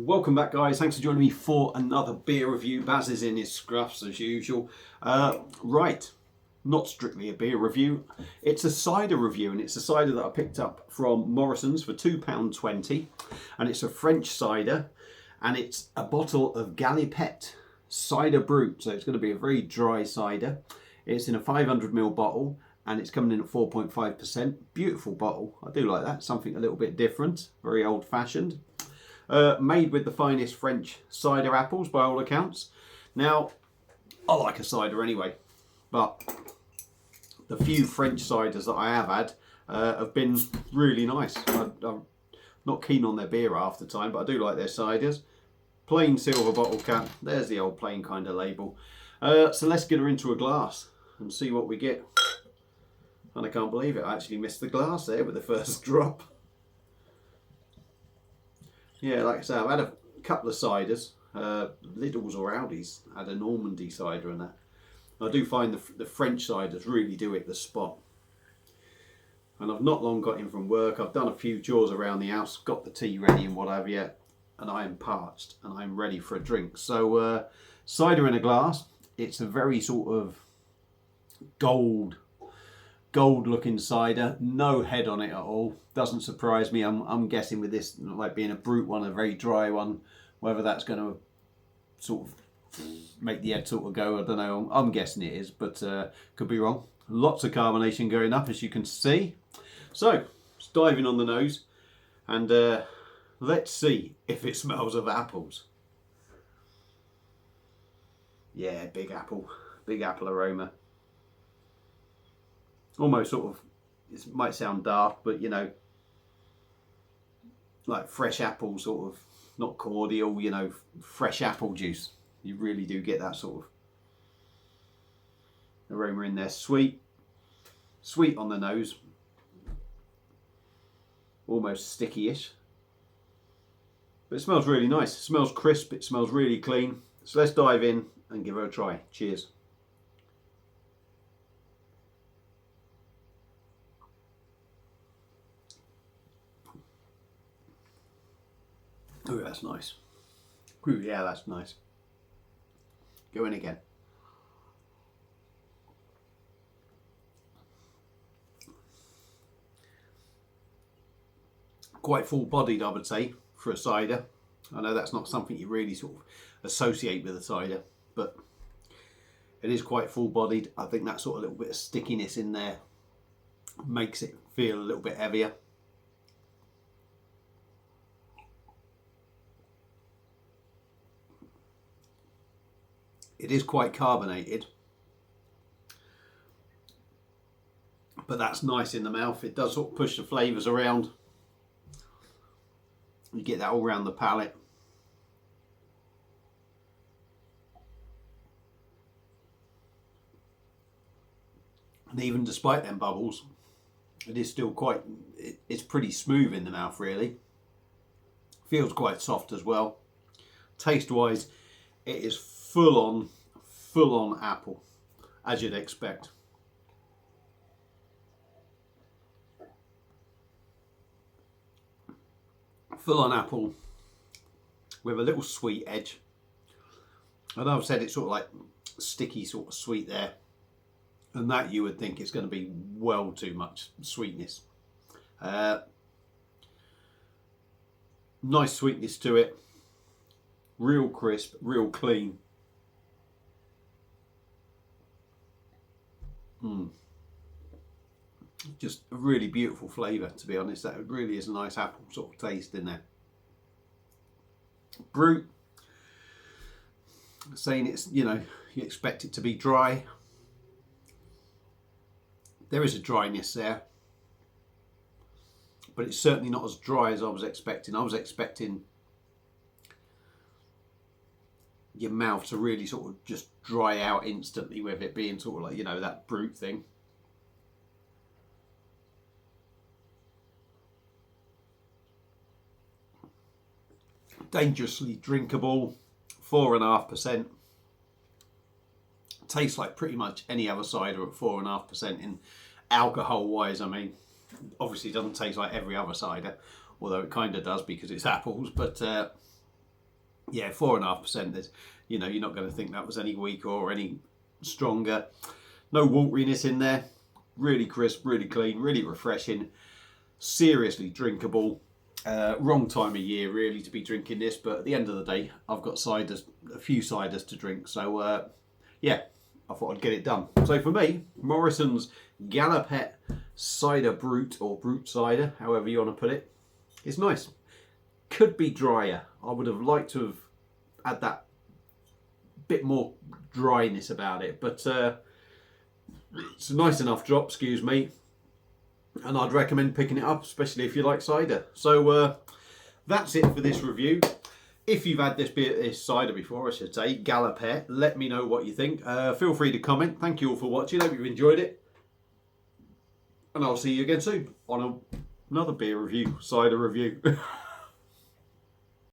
Welcome back, guys. Thanks for joining me for another beer review. Baz is in his scruffs as usual. Right, not strictly a beer review. It's a cider review, and it's a cider that I picked up from Morrison's for £2.20, and it's a French cider, and it's a bottle of Galipette cider brut. So it's going to be a very dry cider. It's in a 500ml bottle, and it's coming in at 4.5%. Beautiful bottle. I do like that. Something a little bit different. Very old-fashioned. Made with the finest French cider apples by all accounts. Now, I like a cider anyway, but the few French ciders that I have had have been really nice. I'm not keen on their beer half the time, but I do like their ciders. Plain silver bottle cap. There's the old plain kind of label. So let's get her into a glass and see what we get. And I can't believe it, I actually missed the glass there with the first drop. Yeah, like I say, I've had a couple of ciders. Lidl's or Aldi's had a Normandy cider and that. I do find the French ciders really do hit the spot. And I've not long got in from work. I've done a few chores around the house, got the tea ready and what have you, and I am parched and I'm ready for a drink. So cider in a glass. It's a very sort of gold looking cider, no head on it at all. Doesn't surprise me. I'm guessing with this, like being a brut one, a very dry one, whether that's going to sort of make the head sort of go, I don't know. I'm guessing it is, but could be wrong. Lots of carbonation going up, as you can see. So let's dive in on the nose and let's see if it smells of apples. Yeah, big apple aroma. Almost sort of, it might sound daft, but you know, like fresh apple sort of, not cordial, you know, fresh apple juice. You really do get that sort of aroma in there. Sweet on the nose, almost sticky-ish, but it smells really nice. It smells crisp, it smells really clean. So let's dive in and give her a try. Cheers. Oh, that's nice. Ooh, yeah, that's nice. Go in again. Quite full-bodied, I would say, for a cider. I know that's not something you really sort of associate with a cider, but it is quite full-bodied. I think that sort of little bit of stickiness in there makes it feel a little bit heavier. It is quite carbonated, but that's nice in the mouth. It does sort of push the flavours around. You get that all around the palate. And even despite them bubbles, it is still quite, it's pretty smooth in the mouth really. Feels quite soft as well. Taste wise, it is full on apple, as you'd expect. Full on apple with a little sweet edge. I know I've said it's sort of like sticky sort of sweet there, and that you would think it's going to be well too much sweetness. Nice sweetness to it, real crisp, real clean. Just a really beautiful flavour, to be honest. That really is a nice apple sort of taste in there. Brut, saying it's, you know, you expect it to be dry. There is a dryness there, but it's certainly not as dry as I was expecting. I was expecting your mouth to really sort of just dry out instantly with it being sort of like, you know, that brut thing. Dangerously drinkable, 4.5%. Tastes like pretty much any other cider at 4.5% in alcohol wise. I mean, obviously it doesn't taste like every other cider, although it kind of does because it's apples, but Yeah, 4.5%. There's, you know, you're not going to think that was any weaker or any stronger. No wateriness in there. Really crisp, really clean, really refreshing. Seriously drinkable. Wrong time of year really to be drinking this, but at the end of the day, I've got ciders, a few ciders to drink. So yeah, I thought I'd get it done. So for me, Morrison's Galipette cider brut, or brut cider, however you want to put it, is nice. Could be drier. I would have liked to have had that bit more dryness about it, but it's a nice enough drop, excuse me, and I'd recommend picking it up, especially if you like cider. So that's it for this review. If you've had this cider before, I should say, Galipette, let me know what you think. Feel free to comment. Thank you all for watching. Hope you've enjoyed it, and I'll see you again soon on another beer review, cider review.